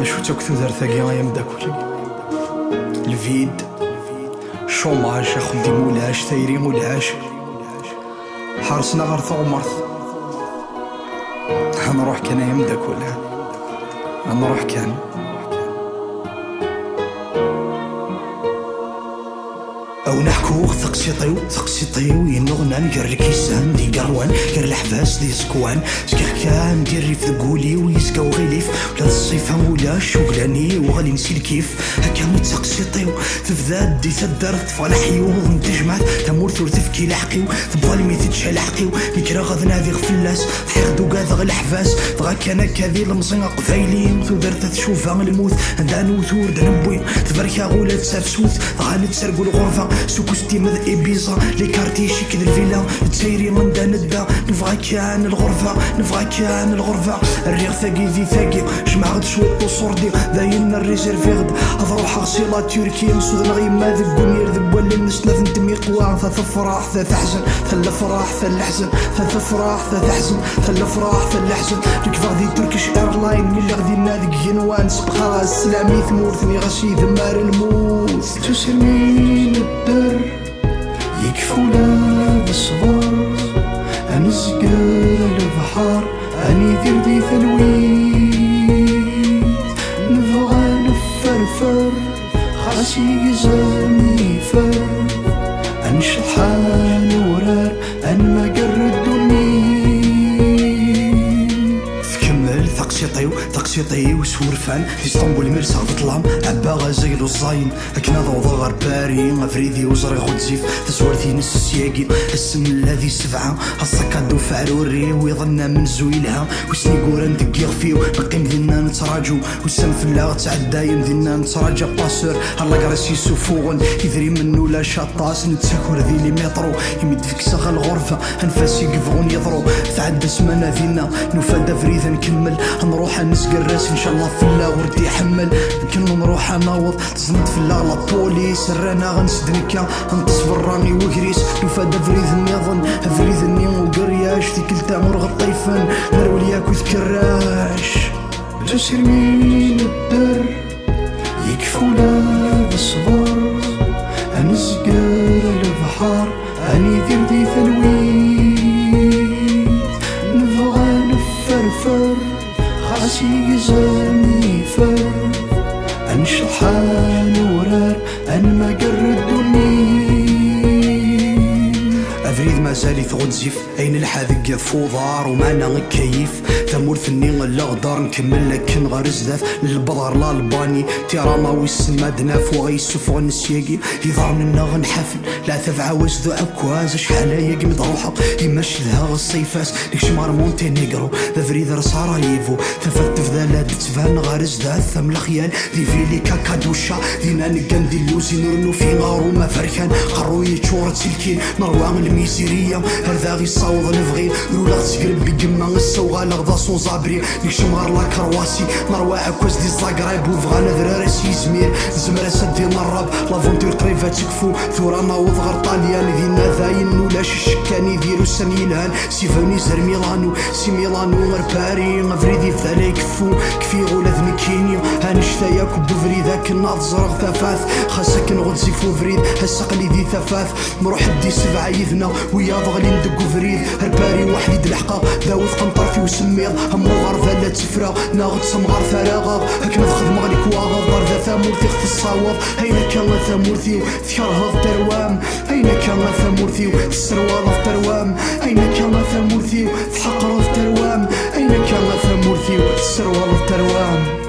شو تاكتو دار ثاقي غايا مداكل الفيد شوماج اخدي مولاش تايري مولاش حارسنا غير ثومرث نروح كان يا مداكل نروح كان او نحكو ثقسيطيو ينغنا نقر الكيسان دي قروان قر الحباس دي سكوان سكيخ كان ديري في ذقولي ويسكاو غيليف ولا الصيفة ولا شوغلاني وغالي نسي الكيف هكا متسقسيطيو تفذاد دي تدار طفال حيوض نتجمعت تمورث ورتفكي لحقيو تبغالي ميتتشا لحقيو ميكرا غاد نادي غفلاس حيغدو قاذغ الحفاس بغا كان كاذي المزنق قفايلين ودرت تشوفها الموت عندها نوثور دنبوي تبركا غولا تسافسوث غا نتسرقو الغرفة سوكو ستيمذ إبيزا لي كارتي شيك ذا الفيلا تسيري من دا ندا نفغا كان الغرفة الريغ ثاقي ذي ثاقي جمع غد شوط وصوردي داين الريزيرفي غد هذا روح غسيلة تركيا نسود نغيما ذق ونير ذق ولا الناس ناث نتمي قوان ثلاث فرح ثلاث حزن ثلاث فرح ثلاث حزن ثلاث فرح ثلاث حزن ثلاث فرح ثلاث حزن لك فغدي تركيش ايرلاين من اللي غدي نادق جنوان سبقا السلامي ثمورثني غشي ذمار الموت تسير مين الدر يكفولا بالصبر أنزقر البحر أني ذير دي ثلويت نبغى نفرفر خاسي يزاني فر أنشحان ورار أن ما قردوني تكمل ثقسيطيو سورفان في اسطنبول مرسى ظلام عبا غازيل وزاين اكنا ضوضا غير باري افريدي وزري غدزيف تسوارتي نس السياقي السم الذي سبعه الصكادو فعروري ويظلنا من زويلها وسني قورا ندقيغ فيو نقيم ذينا نتراجو والسم في اللاغ تعدايم ذينا نتراجع باسور هلا قراسي سفوغن يدري منو لا شاطاس نتساكر ذي لي مترو يمد فيك ساغ الغرفه انفاسي قفغون يضرو تعدى سمانا ذينا نفادا فريد نكمل نروح نسقى الراس ان شاء الله في الله وردي يحمل يمكن نروح ناوض تزمت في الله لا بوليس رانا غنسدنكا نتصبر راني وكريس نفاد فريد النظن فريد الني وقرياش في كل تامر غطيفن نروي ياكو ذكراش تسير مين الدر يكفولا بالصبر انسقر البحر اني ذير دي ثلويت نبغى نفرفر خاسي يزاني فر أنشحان ورار أن ما قردوني أفريد ما زالي ثغنزيف أين الحاذق فوضار ومعنا نكيف ثمورثني الأغدار نكمل لكن غير زداف للبضر لا الباني تيراما ويسما دناف وغيسوف غنسياقي يظهر منا غنحافل لا تفعى وزدو عكواز شحال يقمد روحه يمشي لها الصيفاس نكشمار مونتينيغرو ذا فريد رصارايفو تفتف ذا لا تتفان غير زداف ثم الخيال ذي فيلي كاكادوشا ذينا نقان دي اللوزي نورنو في غارو ما فركان قروي تشورة سلكين نروان الميزيرية هذا غي صاوض نفغي رولا تقرب بقما السوغا لغضا صون زابري نكشم غير لا كرواسي نروى عكواز دي الزاقرايب وفغانا ذرارسي زمير زمرا سدي نراب لافونتور قريبا تكفو ثورا ناوض غير طاليان ذينا ذاين ولاش الشكاني ديرو سميلان سيفوني زر ميلانو سي ميلانو غير باري غفريدي فذالا يكفو كفي غولا ذنكينيو هانشتا كوب فريد هاك الناض زرغ ثفاث خاصك نغدزيفو فريد هالسقلي ذي ثفاث نروح دي سبعة يذنا ويا ضغلي ندقو فريد هرباري وحدي دلحقا داوث قنطر في وسميض همو غرفة لا تفرا ناغد سمغار فراغا هاك نفخذ مغليك واغا ضر ذا ثامورثي خف الصاوض هينا كان ثامورثي ثكرهض تروام هينا كان ثامورثي تسروال تروام هينا كان ثامورثي تحقر تروام هينا كان ثامورثي تسروال تروام